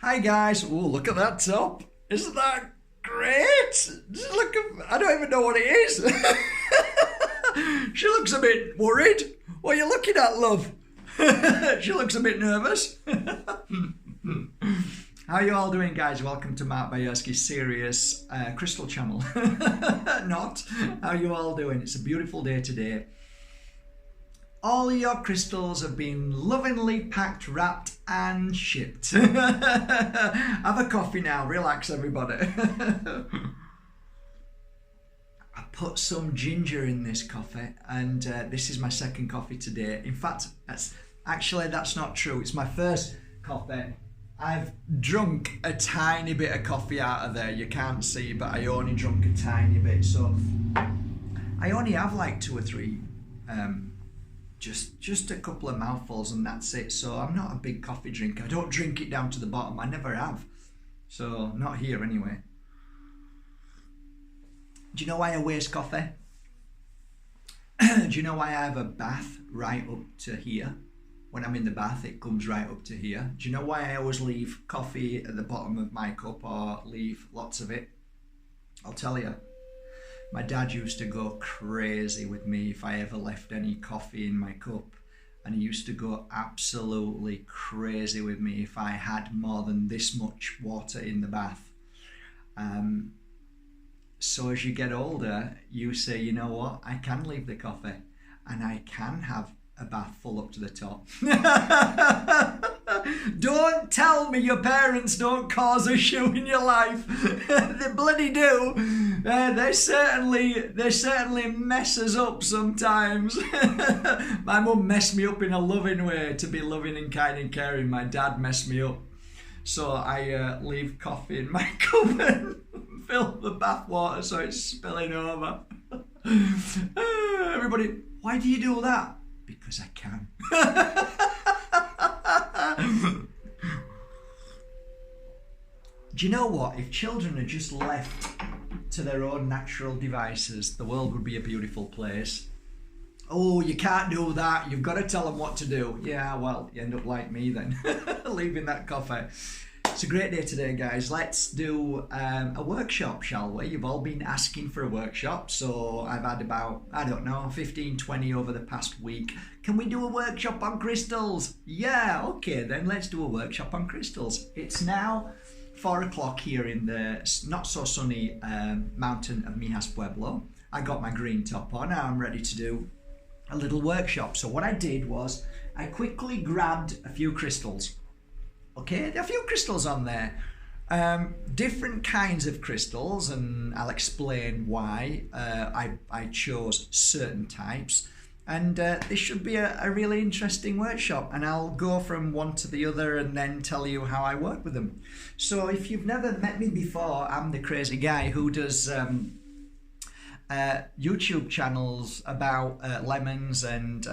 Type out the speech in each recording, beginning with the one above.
Hi guys. Oh, look at that top. Isn't that great? Just look, I don't even know what it is. She looks a bit worried. What are you looking at, love? She looks a bit nervous. How are you all doing, guys? Welcome to Mark Bajerski's serious crystal channel. Not. How are you all doing? It's a beautiful day today. All your crystals have been lovingly packed, wrapped and shipped. Have a coffee now. Relax, everybody. I put some ginger in this coffee, and this is my second coffee today. In fact, that's not true. It's my first coffee. I've drunk a tiny bit of coffee out of there. You can't see, but I only drunk a tiny bit. So I only have like 2 or 3, just a couple of mouthfuls, and that's it. So I'm not a big coffee drinker. I don't drink it down to the bottom. I never have. So not here anyway. Do you know why I waste coffee? Do you know why I have a bath right up to here? When I'm in the bath, it comes right up to here. Do you know why I always leave coffee at the bottom of my cup, or leave lots of it? I'll tell you. My dad used to go crazy with me if I ever left any coffee in my cup. And he used to go absolutely crazy with me if I had more than this much water in the bath. So as you get older, you say, you know what, I can leave the coffee and I can have a bath full up to the top. Don't tell me your parents don't cause a issue in your life. They bloody do. They certainly mess us up sometimes. My mum messed me up in a loving way, to be loving and kind and caring. My dad messed me up. So I leave coffee in my cup and fill the bath water so it's spilling over. Everybody, why do you do that? Because I can. Do you know what? If children are just left to their own natural devices, the world would be a beautiful place. Oh, you can't do that. You've got to tell them what to do. Yeah, well, you end up like me then, leaving that coffee. It's a great day today, guys. Let's do a workshop, shall we? You've all been asking for a workshop, so I've had about, I don't know, 15, 20 over the past week. Can we do a workshop on crystals? Yeah, okay, then let's do a workshop on crystals. It's now 4 o'clock here in the not so sunny mountain of Mijas Pueblo. I got my green top on. Now I'm ready to do a little workshop. So what I did was I quickly grabbed a few crystals. Okay, there are a few crystals on there, different kinds of crystals, and I'll explain why I chose certain types. And this should be a really interesting workshop, and I'll go from one to the other and then tell you how I work with them. So if you've never met me before, I'm the crazy guy who does YouTube channels about lemons and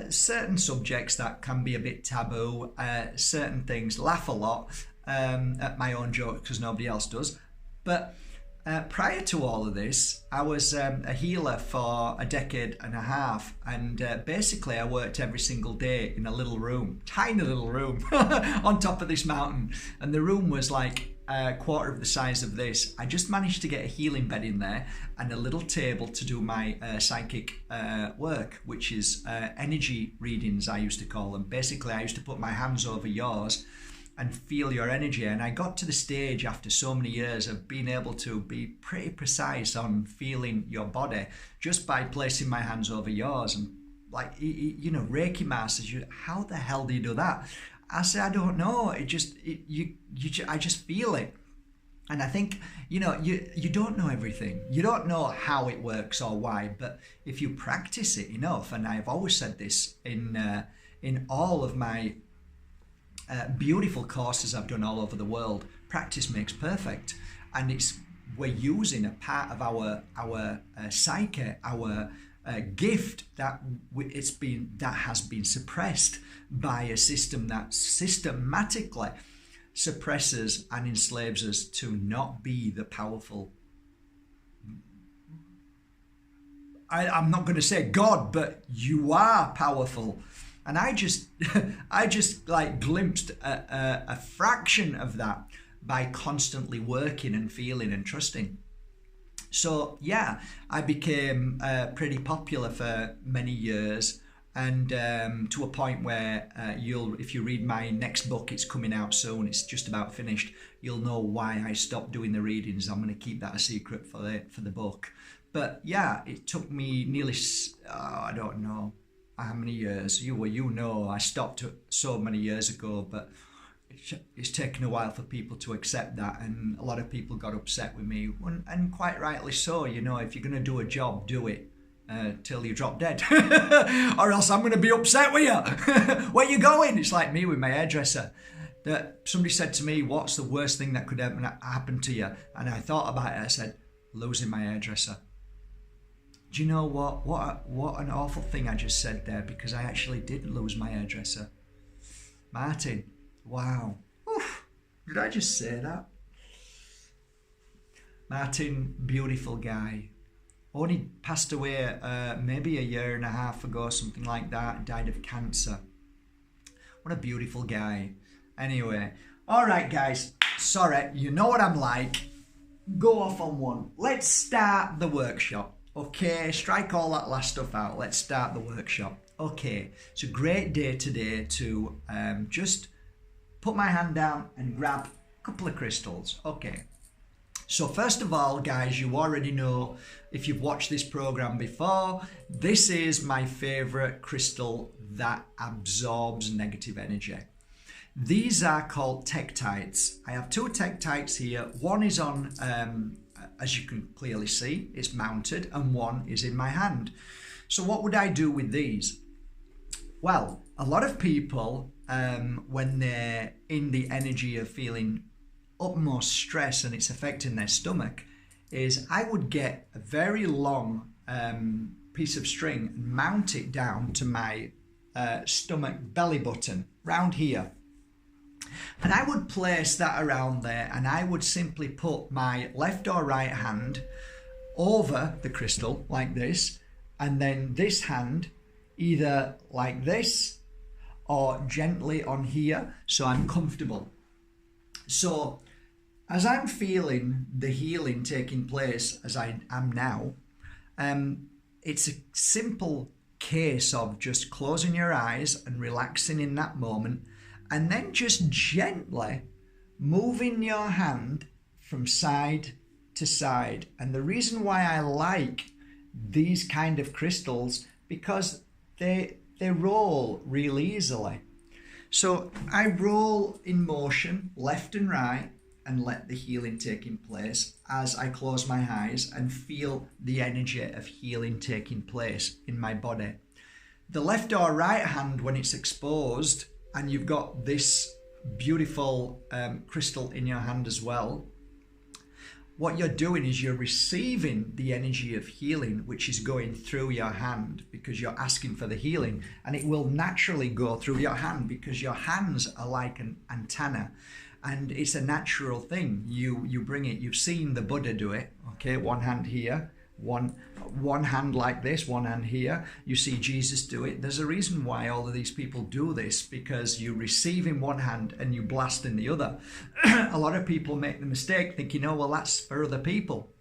certain subjects that can be a bit taboo, certain things, laugh a lot at my own jokes because nobody else does. But prior to all of this, I was a healer for a decade and a half, and basically I worked every single day in a little room, tiny little room on top of this mountain, and the room was like a quarter of the size of this. I just managed to get a healing bed in there and a little table to do my psychic work, which is energy readings, I used to call them. Basically, I used to put my hands over yours and feel your energy, and I got to the stage after so many years of being able to be pretty precise on feeling your body just by placing my hands over yours. And like, you know, Reiki masters, how the hell do you do that? I say, I don't know. I just feel it. And I think, you know, you don't know everything. You don't know how it works or why, but if you practice it enough, and I've always said this in all of my beautiful courses I've done all over the world, practice makes perfect. And we're using a part of our psyche, our gift that has been suppressed by a system that systematically suppresses and enslaves us to not be the powerful. I'm not going to say God, but you are powerful. And I just like glimpsed a fraction of that by constantly working and feeling and trusting. So yeah, I became pretty popular for many years, and to a point where if you read my next book, it's coming out soon, it's just about finished, you'll know why I stopped doing the readings. I'm going to keep that a secret for the book. But yeah, it took me nearly, I don't know how many years. You know, I stopped so many years ago, but it's taken a while for people to accept that, and a lot of people got upset with me, and quite rightly so. You know, if you're going to do a job, do it till you drop dead, or else I'm going to be upset with you. Where you going? It's like me with my hairdresser. That somebody said to me, "What's the worst thing that could happen to you?" And I thought about it. I said, "Losing my hairdresser." Do you know what? What an awful thing I just said there, because I actually did lose my hairdresser, Martin. Wow. Oof. Did I just say that? Martin, beautiful guy. Only passed away maybe a year and a half ago, something like that. Died of cancer. What a beautiful guy. Anyway. All right, guys. Sorry, you know what I'm like. Go off on one. Let's start the workshop. Okay, strike all that last stuff out. Let's start the workshop. Okay, it's a great day today to just put my hand down and grab a couple of crystals. Okay, so first of all, guys, you already know, if you've watched this program before, this is my favorite crystal that absorbs negative energy. These are called Tektites. I have two Tektites here. One is on, as you can clearly see, it's mounted, and one is in my hand. So what would I do with these? Well, a lot of people, when they're in the energy of feeling utmost stress and it's affecting their stomach, is I would get a very long piece of string and mount it down to my stomach belly button, round here. And I would place that around there, and I would simply put my left or right hand over the crystal like this, and then this hand either like this or gently on here, so I'm comfortable. So as I'm feeling the healing taking place, as I am now, it's a simple case of just closing your eyes and relaxing in that moment, and then just gently moving your hand from side to side. And the reason why I like these kind of crystals, because they roll real easily. So I roll in motion left and right and let the healing take in place as I close my eyes and feel the energy of healing taking place in my body. The left or right hand, when it's exposed and you've got this beautiful crystal in your hand as well, what you're doing is you're receiving the energy of healing, which is going through your hand because you're asking for the healing, and it will naturally go through your hand because your hands are like an antenna, and it's a natural thing. You bring it. You've seen the Buddha do it. Okay, one hand here, one hand like this, one hand here. You see Jesus do it. There's a reason why all of these people do this, because you receive in one hand and you blast in the other. A lot of people make the mistake thinking, oh, well, that's for other people.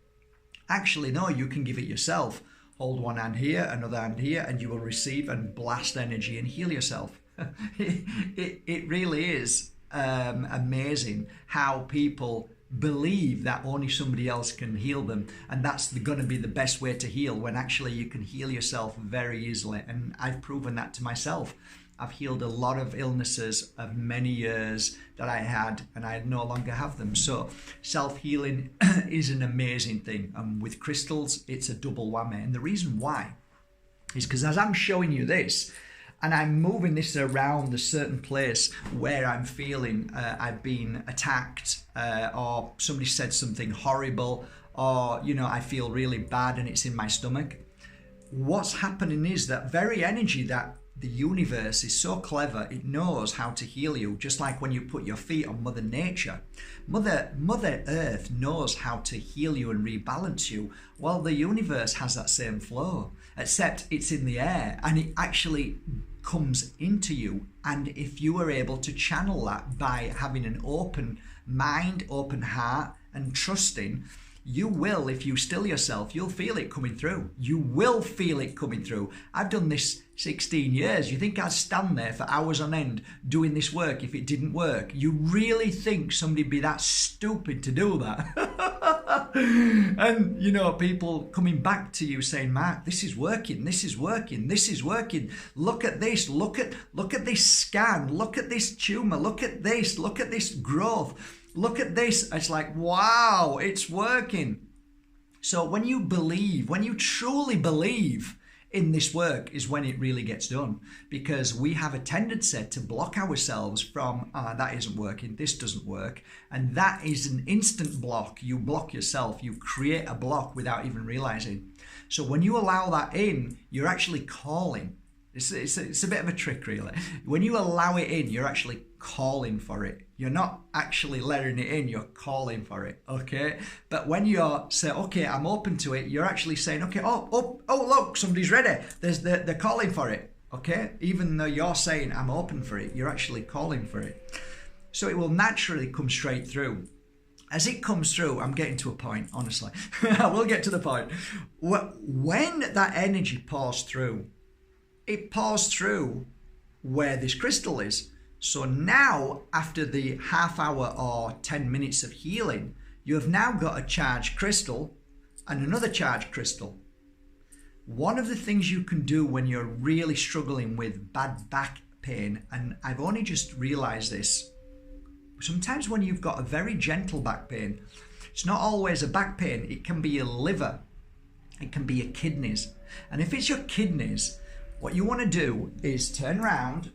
Actually, no, you can give it yourself. Hold one hand here, another hand here, and you will receive and blast energy and heal yourself. It really is amazing how people believe that only somebody else can heal them, and that's going to be the best way to heal, when actually you can heal yourself very easily. And I've proven that to myself. I've healed a lot of illnesses of many years that I had, and I no longer have them. So self-healing is an amazing thing, and with crystals it's a double whammy. And the reason why is because as I'm showing you this and I'm moving this around a certain place where I'm feeling I've been attacked, or somebody said something horrible, or, you know, I feel really bad and it's in my stomach. What's happening is that very energy that the universe is so clever, it knows how to heal you, just like when you put your feet on Mother Nature. Mother Earth knows how to heal you and rebalance you. Well, the universe has that same flow, except it's in the air and it actually comes into you. And if you are able to channel that by having an open mind, open heart, and trusting, you will, if you still yourself, you'll feel it coming through. You will feel it coming through. I've done this 16 years. You think I'd stand there for hours on end doing this work if it didn't work? You really think somebody'd be that stupid to do that? And, you know, people coming back to you saying, Mark, this is working, this is working, this is working. Look at this, look at this scan, look at this tumor, look at this growth. Look at this. It's like, wow, it's working. So when you believe, when you truly believe in this work is when it really gets done, because we have a tendency to block ourselves from, that isn't working, this doesn't work. And that is an instant block. You block yourself. You create a block without even realizing. So when you allow that in, you're actually calling. It's a bit of a trick, really. When you allow it in, you're actually calling for it. You're not actually letting it in, you're calling for it, okay? But when you're saying, okay, I'm open to it, you're actually saying, okay, oh, look, somebody's ready. They're calling for it, okay? Even though you're saying, I'm open for it, you're actually calling for it. So it will naturally come straight through. As it comes through, I'm getting to a point, honestly. I will get to the point. When that energy pours through, it pours through where this crystal is. So now, after the half hour or 10 minutes of healing, you have now got a charged crystal and another charged crystal. One of the things you can do when you're really struggling with bad back pain, and I've only just realized this, sometimes when you've got a very gentle back pain, it's not always a back pain, it can be your liver, it can be your kidneys. And if it's your kidneys, what you want to do is turn around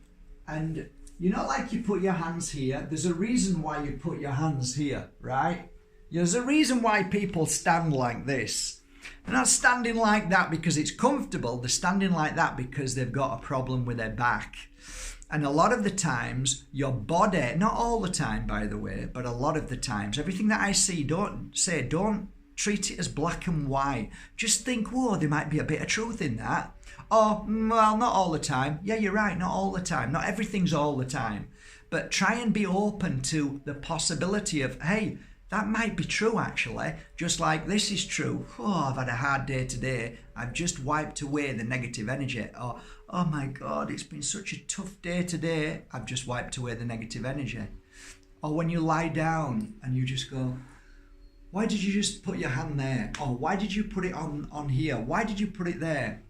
and, you know, like you put your hands here, there's a reason why you put your hands here, right? There's a reason why people stand like this. They're not standing like that because it's comfortable, they're standing like that because they've got a problem with their back. And a lot of the times, your body, not all the time by the way, but a lot of the times, everything that I see, don't treat it as black and white. Just think, whoa, there might be a bit of truth in that. Oh, well, not all the time. Yeah, you're right, not all the time. Not everything's all the time. But try and be open to the possibility of, hey, that might be true actually. Just like this is true. Oh, I've had a hard day today. I've just wiped away the negative energy. Or, oh my God, it's been such a tough day today. I've just wiped away the negative energy. Or when you lie down and you just go, why did you just put your hand there? Or why did you put it on here? Why did you put it there?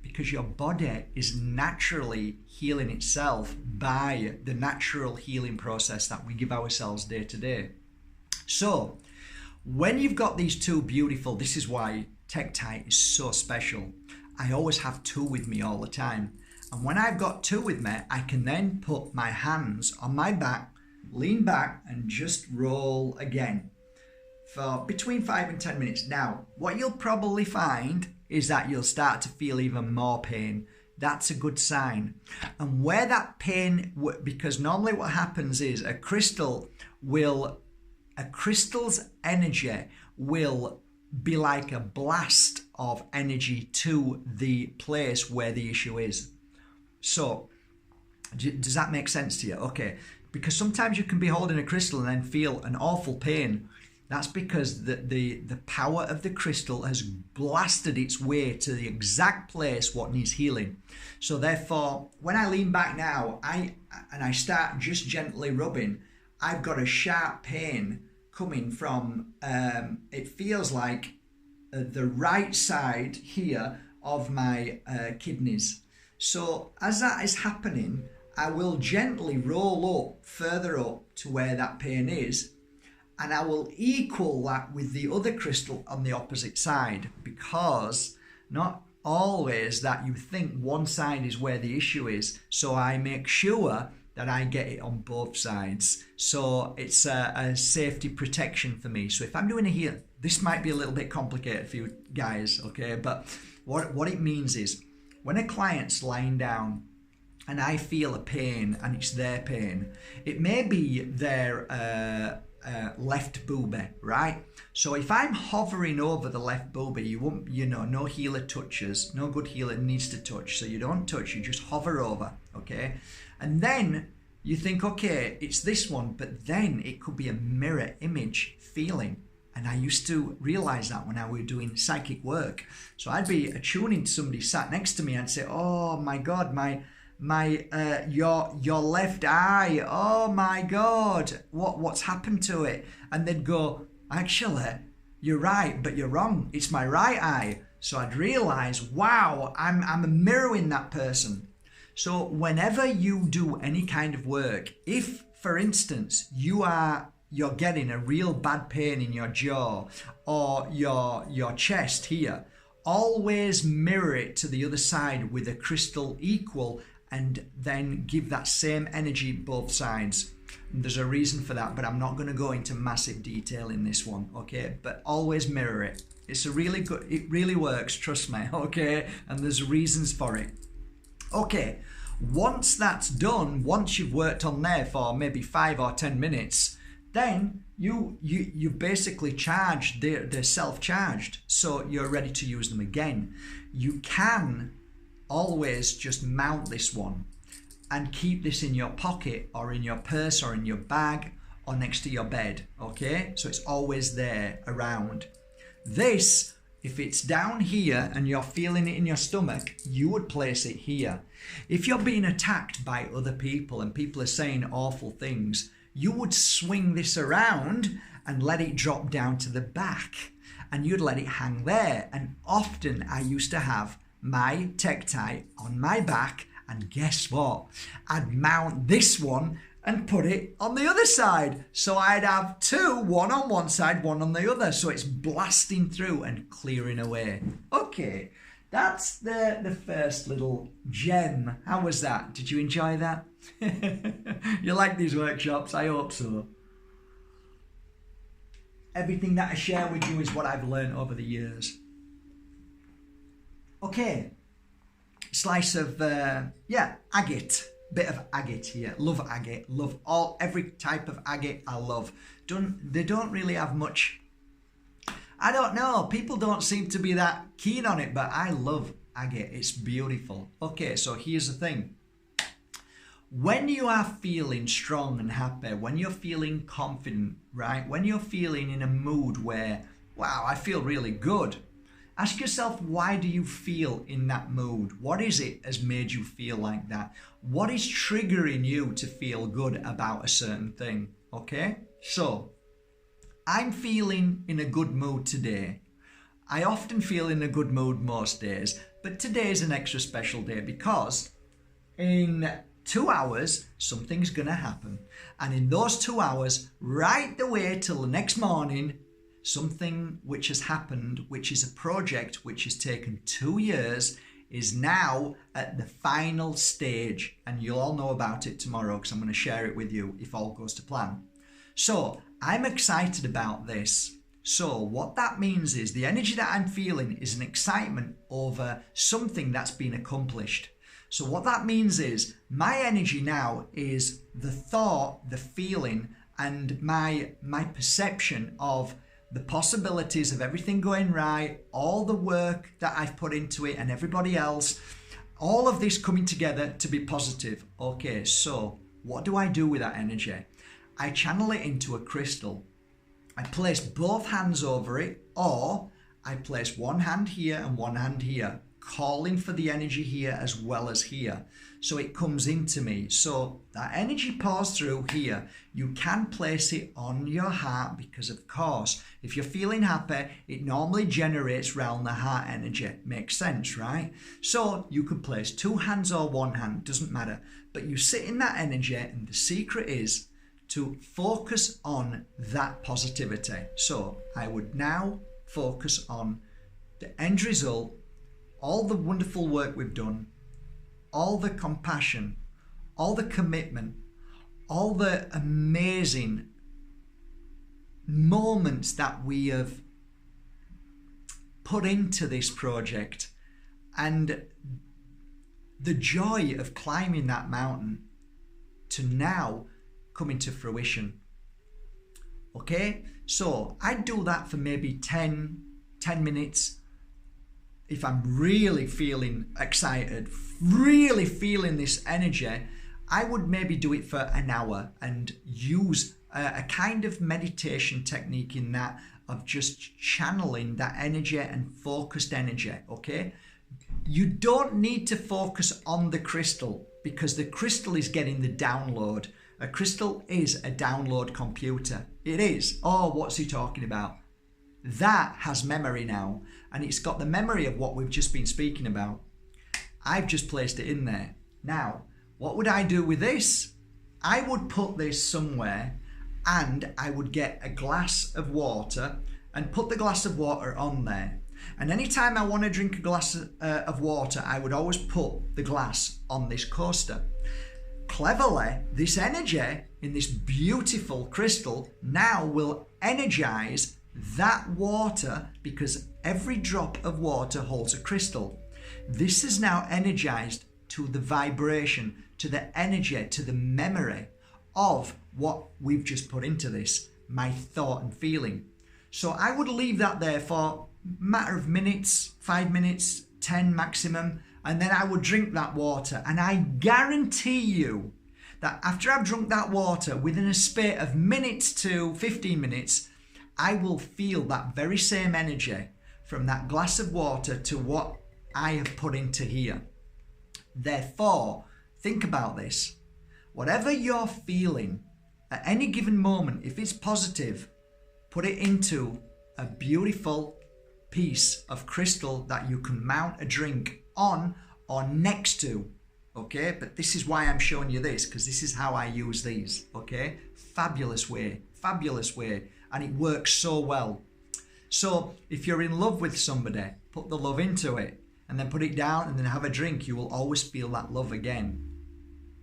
Because your body is naturally healing itself by the natural healing process that we give ourselves day to day. So when you've got these two beautiful, this is why Tektite is so special. I always have two with me all the time. And when I've got two with me, I can then put my hands on my back, lean back and just roll again for between 5 and 10 minutes. Now, what you'll probably find is that you'll start to feel even more pain. That's a good sign. And where that pain, because normally what happens is a crystal's energy will be like a blast of energy to the place where the issue is. So, does that make sense to you? Okay, because sometimes you can be holding a crystal and then feel an awful pain. That's because the power of the crystal has blasted its way to the exact place what needs healing. So therefore, when I lean back now, I start just gently rubbing, I've got a sharp pain coming from, it feels like the right side here of my kidneys. So as that is happening, I will gently roll up, further up to where that pain is, and I will equal that with the other crystal on the opposite side, because not always that you think one side is where the issue is. So I make sure that I get it on both sides. So it's a safety protection for me. So if I'm doing a heal, this might be a little bit complicated for you guys, okay? But what it means is when a client's lying down and I feel a pain, and it's their pain. It may be their left boobie, right? So if I'm hovering over the left boobie, you won't, you know, no healer touches, no good healer needs to touch. So you don't touch, you just hover over, okay? And then you think, okay, it's this one, but then it could be a mirror image feeling. And I used to realize that when I was doing psychic work. So I'd be attuning to somebody sat next to me and say, oh my God, your left eye, oh my God, what's happened to it? And they'd go, actually, you're right, but you're wrong. It's my right eye. So I'd realize, wow, I'm mirroring that person. So whenever you do any kind of work, if, for instance, you're getting a real bad pain in your jaw or your chest here, always mirror it to the other side with a crystal equal, and then give that same energy both sides. And there's a reason for that, but I'm not going to go into massive detail in this one, okay? But always mirror it. It's a really good, it really works, trust me, okay? And there's reasons for it. Okay, once that's done, once you've worked on there for maybe 5 or 10 minutes, then you basically charged, they're self-charged, so you're ready to use them again. You can always just mount this one and keep this in your pocket or in your purse or in your bag or next to your bed, okay? So it's always there around. This, if it's down here and you're feeling it in your stomach, you would place it here. If you're being attacked by other people and people are saying awful things, you would swing this around and let it drop down to the back, and you'd let it hang there. And often I used to have my Tektite on my back, and guess what? I'd mount this one and put it on the other side. So I'd have two, one on one side, one on the other. So it's blasting through and clearing away. Okay, that's the first little gem. How was that? Did you enjoy that? You like these workshops? I hope so. Everything that I share with you is what I've learned over the years. Okay, slice of, agate. Bit of agate here. Love agate. Love every type of agate I love. They don't really have much. I don't know. People don't seem to be that keen on it, but I love agate. It's beautiful. Okay, so here's the thing. When you are feeling strong and happy, when you're feeling confident, right? When you're feeling in a mood where, wow, I feel really good. Ask yourself, why do you feel in that mood? What is it has made you feel like that? What is triggering you to feel good about a certain thing? Okay? So, I'm feeling in a good mood today. I often feel in a good mood most days, but today is an extra special day because in 2 hours, something's gonna happen. And in those 2 hours, right the way till the next morning, something which has happened, which is a project which has taken 2 years, is now at the final stage. And you'll all know about it tomorrow because I'm going to share it with you if all goes to plan. So I'm excited about this. So what that means is the energy that I'm feeling is an excitement over something that's been accomplished. So what that means is my energy now is the thought, the feeling, and my perception of the possibilities of everything going right, all the work that I've put into it and everybody else, all of this coming together to be positive. Okay, so what do I do with that energy? I channel it into a crystal. I place both hands over it, or I place one hand here and one hand here, calling for the energy here as well as here. So it comes into me. So that energy pours through here. You can place it on your heart because, of course, if you're feeling happy, it normally generates around the heart energy. Makes sense, right? So you could place 2 hands or 1 hand, doesn't matter. But you sit in that energy, and the secret is to focus on that positivity. So I would now focus on the end result, all the wonderful work we've done, all the compassion, all the commitment, all the amazing moments that we have put into this project, and the joy of climbing that mountain to now coming to fruition. Okay, so I'd do that for maybe 10 minutes. If I'm really feeling excited, really feeling this energy, I would maybe do it for an hour and use a kind of meditation technique in that, of just channeling that energy and focused energy, okay? You don't need to focus on the crystal, because the crystal is getting the download. A crystal is a download computer. It is. Oh, what's he talking about? That has memory now, and it's got the memory of what we've just been speaking about. I've just placed it in there. Now, what would I do with this? I would put this somewhere, and I would get a glass of water and put the glass of water on there. And anytime I want to drink a glass of water, I would always put the glass on this coaster. Cleverly, this energy in this beautiful crystal now will energize that water, because every drop of water holds a crystal. This is now energized to the vibration, to the energy, to the memory of what we've just put into this, my thought and feeling. So I would leave that there for a matter of minutes, 5 minutes, 10 maximum, and then I would drink that water. And I guarantee you that after I've drunk that water, within a space of minutes to 15 minutes, I will feel that very same energy from that glass of water to what I have put into here. Therefore, think about this. Whatever you're feeling at any given moment, if it's positive, put it into a beautiful piece of crystal that you can mount a drink on or next to, okay? But this is why I'm showing you this, because this is how I use these, okay? Fabulous way, and it works so well. So if you're in love with somebody, put the love into it and then put it down and then have a drink. You will always feel that love again,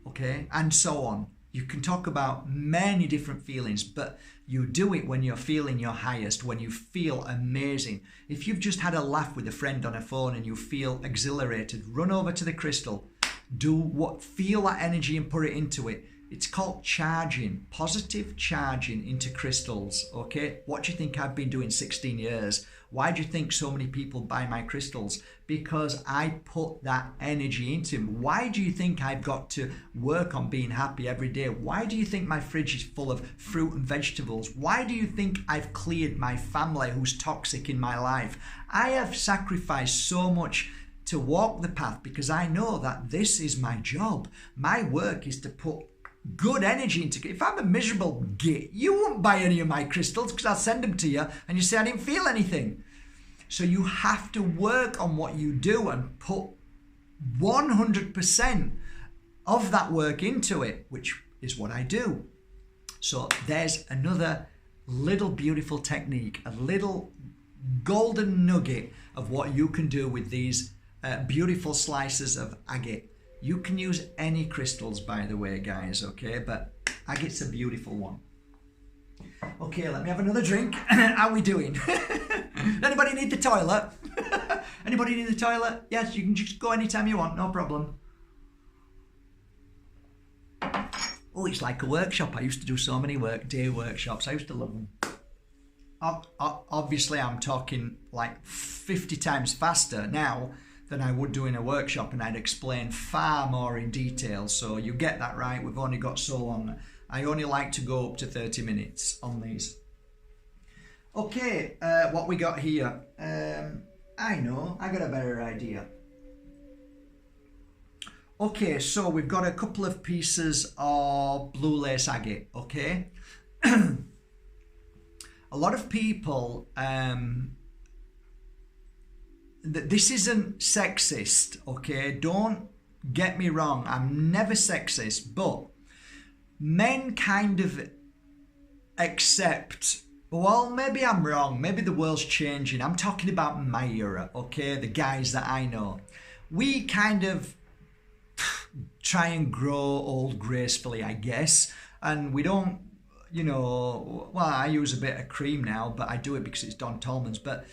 okay? And so on. You can talk about many different feelings, but you do it when you're feeling your highest, when you feel amazing. If you've just had a laugh with a friend on a phone and you feel exhilarated, run over to the crystal, feel that energy and put it into it. It's called charging, positive charging into crystals, okay? What do you think I've been doing 16 years? Why do you think so many people buy my crystals? Because I put that energy into them. Why do you think I've got to work on being happy every day? Why do you think my fridge is full of fruit and vegetables? Why do you think I've cleared my family who's toxic in my life? I have sacrificed so much to walk the path because I know that this is my job. My work is to put good energy into. If I'm a miserable git, you won't buy any of my crystals because I'll send them to you and you say I didn't feel anything. So you have to work on what you do and put 100% of that work into it, which is what I do. So there's another little beautiful technique, a little golden nugget of what you can do with these beautiful slices of agate. You can use any crystals, by the way, guys, okay? But agate's a beautiful one. Okay, let me have another drink. How are we doing? Anybody need the toilet? Anybody need the toilet? Yes, you can just go anytime you want, no problem. Oh, it's like a workshop. I used to do so many day workshops. I used to love them. Obviously, I'm talking like 50 times faster now than I would do in a workshop, and I'd explain far more in detail. So you get that right. We've only got so long. I only like to go up to 30 minutes on these. Okay, what we got here? I know, I got a better idea. Okay, so we've got a couple of pieces of blue lace agate, okay? A lot of people, this isn't sexist, okay? Don't get me wrong, I'm never sexist, but men kind of accept, well, maybe I'm wrong, maybe the world's changing. I'm talking about my era, okay? The guys that I know. We kind of try and grow old gracefully, I guess, and we don't, you know, well, I use a bit of cream now, but I do it because it's Don Tolman's, but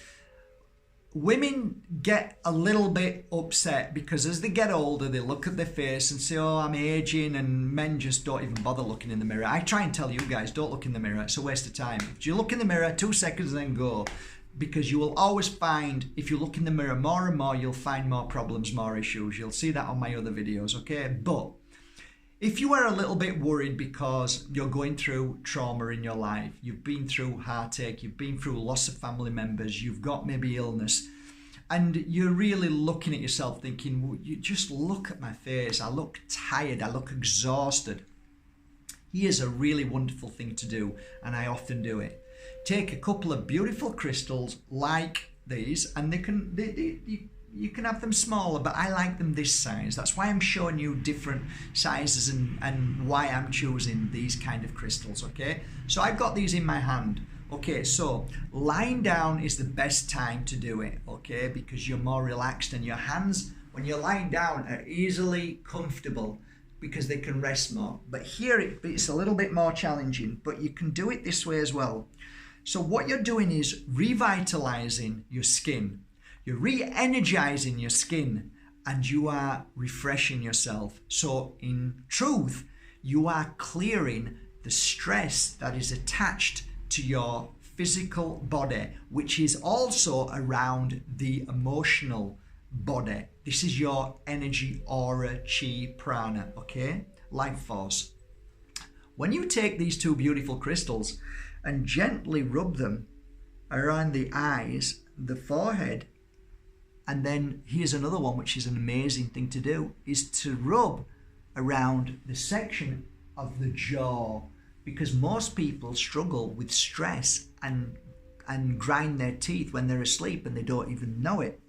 women get a little bit upset because as they get older, they look at their face and say, oh, I'm aging, and men just don't even bother looking in the mirror. I try and tell you guys, don't look in the mirror. It's a waste of time. If you look in the mirror, 2 seconds and then go, because you will always find, if you look in the mirror more and more, you'll find more problems, more issues. You'll see that on my other videos, okay? But if you are a little bit worried because you're going through trauma in your life, you've been through heartache, you've been through loss of family members, you've got maybe illness, and you're really looking at yourself thinking, well, you just look at my face, I look tired, I look exhausted. Here's a really wonderful thing to do, and I often do it. Take a couple of beautiful crystals like these, and you can have them smaller, but I like them this size. That's why I'm showing you different sizes and why I'm choosing these kind of crystals, okay? So I've got these in my hand. Okay, so lying down is the best time to do it, okay? Because you're more relaxed and your hands, when you're lying down, are easily comfortable because they can rest more. But here it's a little bit more challenging, but you can do it this way as well. So what you're doing is revitalizing your skin. You're re-energizing your skin and you are refreshing yourself. So in truth, you are clearing the stress that is attached to your physical body, which is also around the emotional body. This is your energy, aura, chi, prana, okay? Life force. When you take these 2 beautiful crystals and gently rub them around the eyes, the forehead, and then here's another one, which is an amazing thing to do, is to rub around the section of the jaw, because most people struggle with stress and grind their teeth when they're asleep and they don't even know it.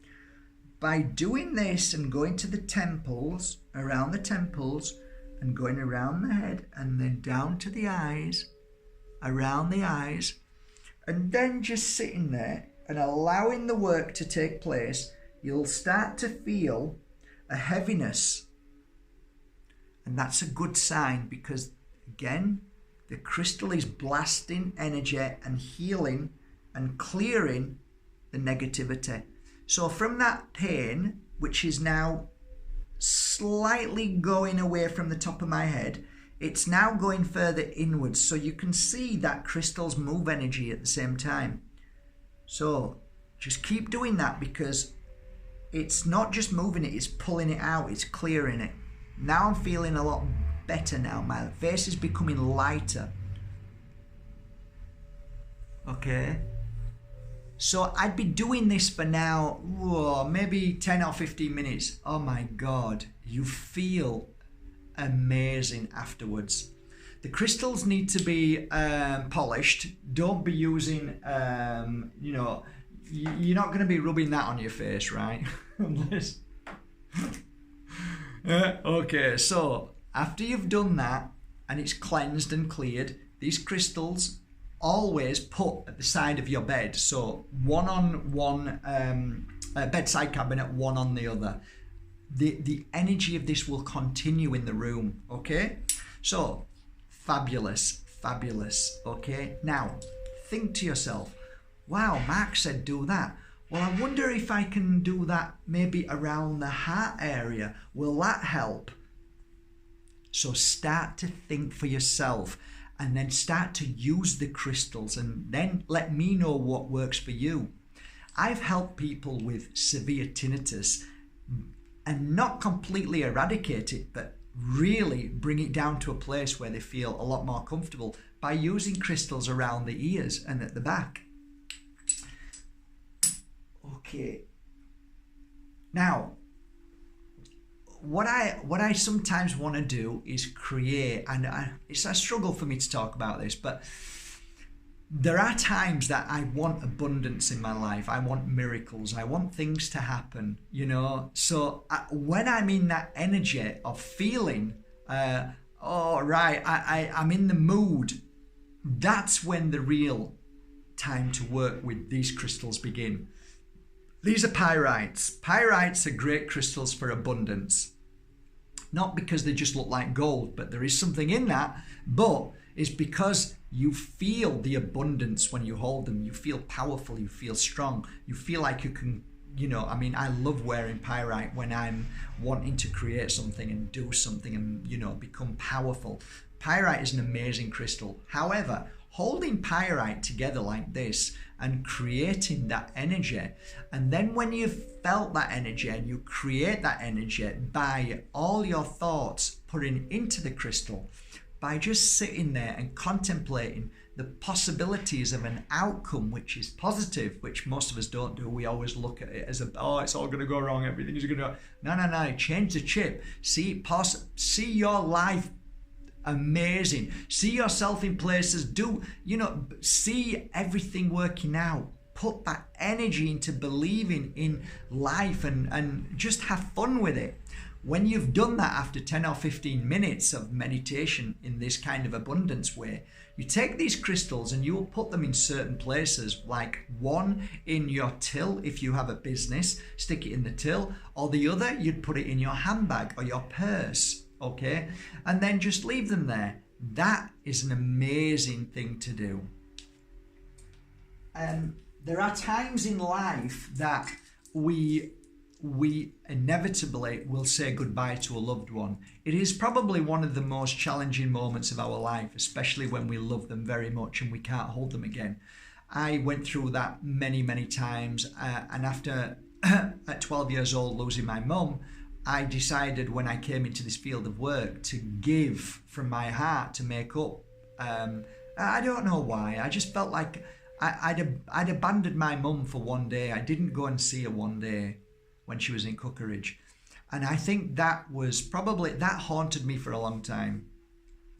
By doing this and going to the temples, around the temples, and going around the head and then down to the eyes, around the eyes, and then just sitting there and allowing the work to take place, you'll start to feel a heaviness. And that's a good sign because, again, the crystal is blasting energy and healing and clearing the negativity. So from that pain, which is now slightly going away from the top of my head, it's now going further inwards. So you can see that crystals move energy at the same time. So just keep doing that because it's not just moving it, it's pulling it out, it's clearing it. Now I'm feeling a lot better now. My face is becoming lighter. Okay. So I'd be doing this for now, maybe 10 or 15 minutes. Oh my God, you feel amazing afterwards. The crystals need to be polished. Don't be using, you're not going to be rubbing that on your face, right? Unless... Okay, so after you've done that and it's cleansed and cleared, these crystals always put at the side of your bed. So one on one bedside cabinet, one on the other. The energy of this will continue in the room, okay? So fabulous, fabulous, okay? Now think to yourself, wow, Mark said do that. Well, I wonder if I can do that maybe around the heart area. Will that help? So start to think for yourself and then start to use the crystals and then let me know what works for you. I've helped people with severe tinnitus and not completely eradicate it, but really bring it down to a place where they feel a lot more comfortable by using crystals around the ears and at the back. Okay. Now, what I sometimes want to do is create, and it's a struggle for me to talk about this, but there are times that I want abundance in my life. I want miracles. I want things to happen, you know. So when I'm in that energy of feeling, oh, right, I'm in the mood, that's when the real time to work with these crystals begin. These are pyrites. Pyrites are great crystals for abundance. Not because they just look like gold, but there is something in that, but it's because you feel the abundance when you hold them. You feel powerful, you feel strong, you feel like you can you know, I mean, I love wearing pyrite when I'm wanting to create something and do something and, you know, become powerful. Pyrite is an amazing crystal. However, holding pyrite together like this and creating that energy, and then when you've felt that energy and you create that energy by all your thoughts putting into the crystal, by just sitting there and contemplating the possibilities of an outcome which is positive, which most of us don't do. We always look at it as oh, it's all going to go wrong, everything's going to go. No, change the chip. See your life amazing. See yourself in places. See everything working out. Put that energy into believing in life and just have fun with it. When you've done that after 10 or 15 minutes of meditation in this kind of abundance way, you take these crystals and you will put them in certain places, like one in your till if you have a business, stick it in the till, or the other you'd put it in your handbag or your purse, okay? And then just leave them there. That is an amazing thing to do. There are times in life that we inevitably will say goodbye to a loved one. It is probably one of the most challenging moments of our life, especially when we love them very much and we can't hold them again. I went through that many times, and after at 12 years old losing my mum, I decided when I came into this field of work to give from my heart to make up. I don't know why. I just felt like I'd abandoned my mum for one day. I didn't go and see her one day when she was in Cookeridge. And I think that haunted me for a long time.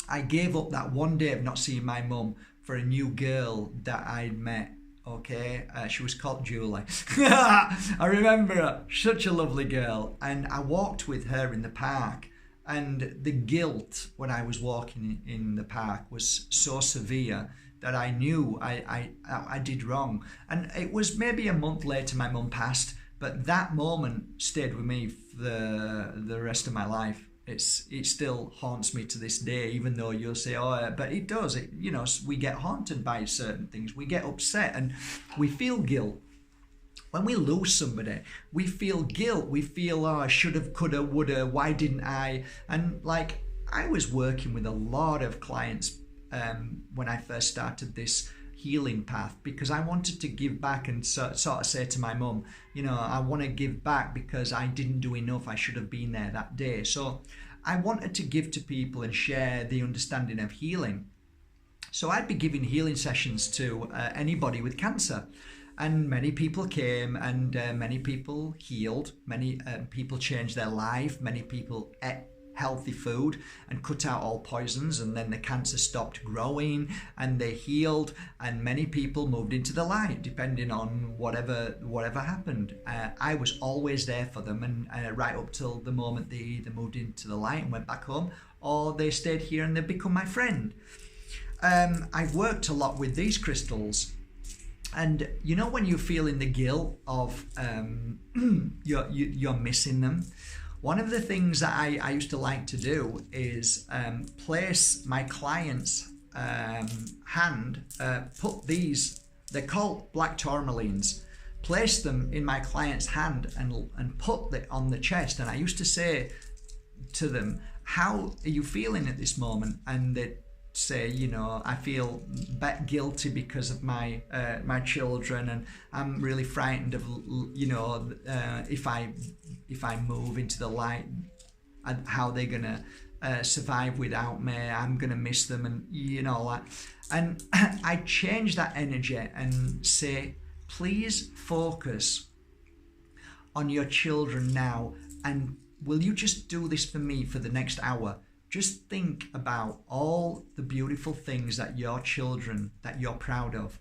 I gave up that one day of not seeing my mum for a new girl that I'd met, okay? She was called Julie. I remember her, such a lovely girl. And I walked with her in the park, and the guilt when I was walking in the park was so severe that I knew I did wrong. And it was maybe a month later my mum passed, but that moment stayed with me for the rest of my life. It still haunts me to this day, even though you'll say, oh, but it does. We get haunted by certain things. We get upset and we feel guilt. When we lose somebody, we feel guilt. We feel, oh, I should have, could have, would have, why didn't I? And like, I was working with a lot of clients when I first started this healing path, because I wanted to give back and sort of say to my mum, I want to give back because I didn't do enough. I should have been there that day. So I wanted to give to people and share the understanding of healing. So I'd be giving healing sessions to anybody with cancer, and many people came, and many people healed. Many people changed their life. Many people ate healthy food and cut out all poisons, and then the cancer stopped growing and they healed, and many people moved into the light depending on whatever happened. I was always there for them, and right up till the moment they either moved into the light and went back home, or they stayed here and they've become my friend. I've worked a lot with these crystals, and when you're feeling the guilt of you're missing them, one of the things that I used to like to do is place my client's hand, put these, they're called black tourmalines, place them in my client's hand and put it on the chest. And I used to say to them, how are you feeling at this moment? And they'd say, I feel guilty because of my children, and I'm really frightened of, if I move into the light, and how they're gonna survive without me. I'm gonna miss them, and that. And I change that energy and say, please focus on your children now, and will you just do this for me for the next hour? Just think about all the beautiful things that your children, that you're proud of.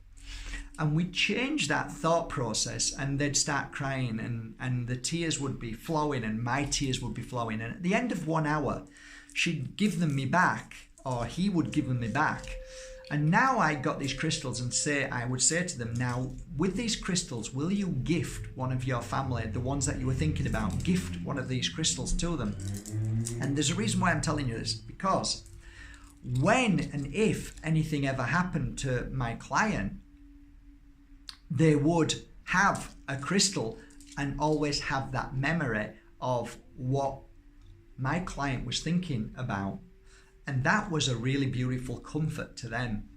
And we change that thought process, and they'd start crying, and the tears would be flowing, and my tears would be flowing. And at the end of 1 hour, she'd give them me back, or he would give them me back. And now I got these crystals, and I would say to them, now with these crystals, will you gift one of your family, the ones that you were thinking about, gift one of these crystals to them? And there's a reason why I'm telling you this, because when and if anything ever happened to my client, they would have a crystal and always have that memory of what my client was thinking about. And that was a really beautiful comfort to them.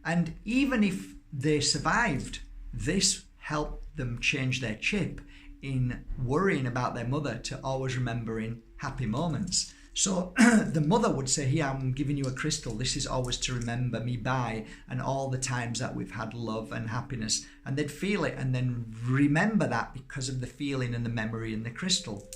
And even if they survived, this helped them change their chip in worrying about their mother to always remembering happy moments. So the mother would say, here, I'm giving you a crystal. This is always to remember me by, and all the times that we've had love and happiness. And they'd feel it and then remember that because of the feeling and the memory in the crystal.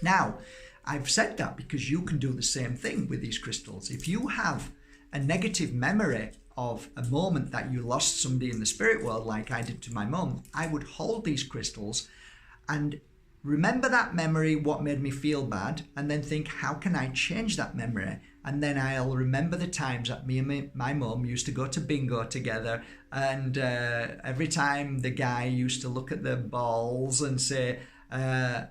Now, I've said that because you can do the same thing with these crystals. If you have a negative memory of a moment that you lost somebody in the spirit world, like I did to my mum, I would hold these crystals and remember that memory, what made me feel bad, and then think, how can I change that memory? And then I'll remember the times that me and my mum used to go to bingo together, and every time the guy used to look at the balls and say the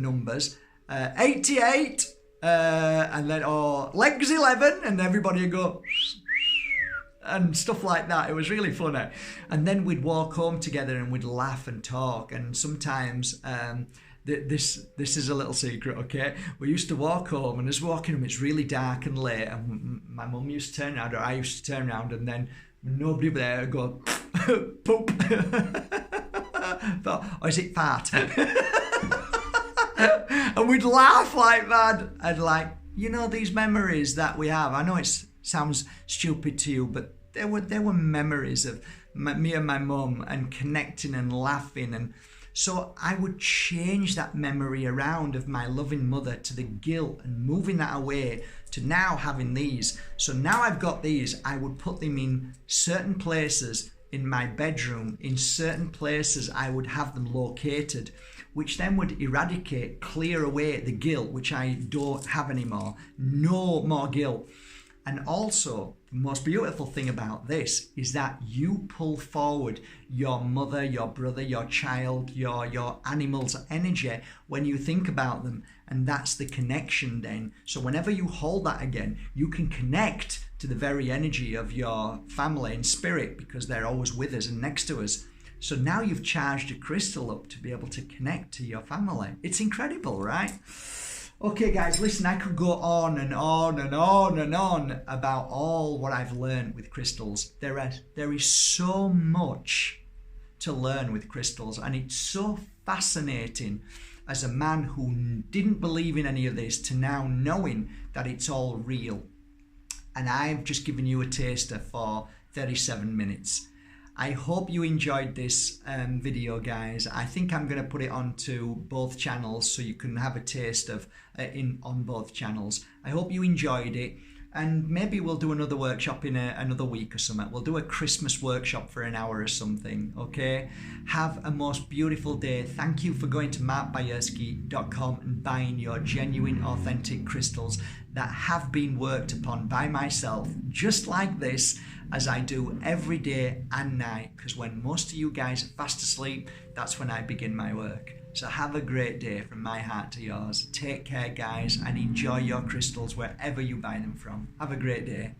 numbers, 88, and then, legs 11, and everybody would go and stuff like that. It was really funny. And then we'd walk home together and we'd laugh and talk. And sometimes this is a little secret, okay? We used to walk home, and as we're walking home, it's really dark and late, and my mum used to turn around, or I used to turn around, and then nobody there would go poop. Or is it fart? And we'd laugh like that. And like, you know, these memories that we have, I know it sounds stupid to you, but there were memories of me and my mum, and connecting and laughing. And so I would change that memory around of my loving mother to the guilt, and moving that away to now having these. So now I've got these, I would put them in certain places in my bedroom, in certain places I would have them located, which then would eradicate, clear away the guilt, which I don't have anymore. No more guilt. And also, the most beautiful thing about this is that you pull forward your mother, your brother, your child, your animal's energy when you think about them. And that's the connection then. So whenever you hold that again, you can connect to the very energy of your family in spirit, because they're always with us and next to us. So now you've charged a crystal up to be able to connect to your family. It's incredible, right? Okay guys, listen, I could go on and on and on and on about all what I've learned with crystals. There is so much to learn with crystals, and it's so fascinating as a man who didn't believe in any of this to now knowing that it's all real. And I've just given you a taster for 37 minutes. I hope you enjoyed this video, guys. I think I'm going to put it onto both channels so you can have a taste of on both channels. I hope you enjoyed it, and maybe we'll do another workshop in another week or something. We'll do a Christmas workshop for an hour or something, okay? Have a most beautiful day. Thank you for going to markbajerski.com and buying your genuine, authentic crystals that have been worked upon by myself, just like this, as I do every day and night, because when most of you guys are fast asleep, that's when I begin my work. So have a great day from my heart to yours. Take care, guys, and enjoy your crystals wherever you buy them from. Have a great day.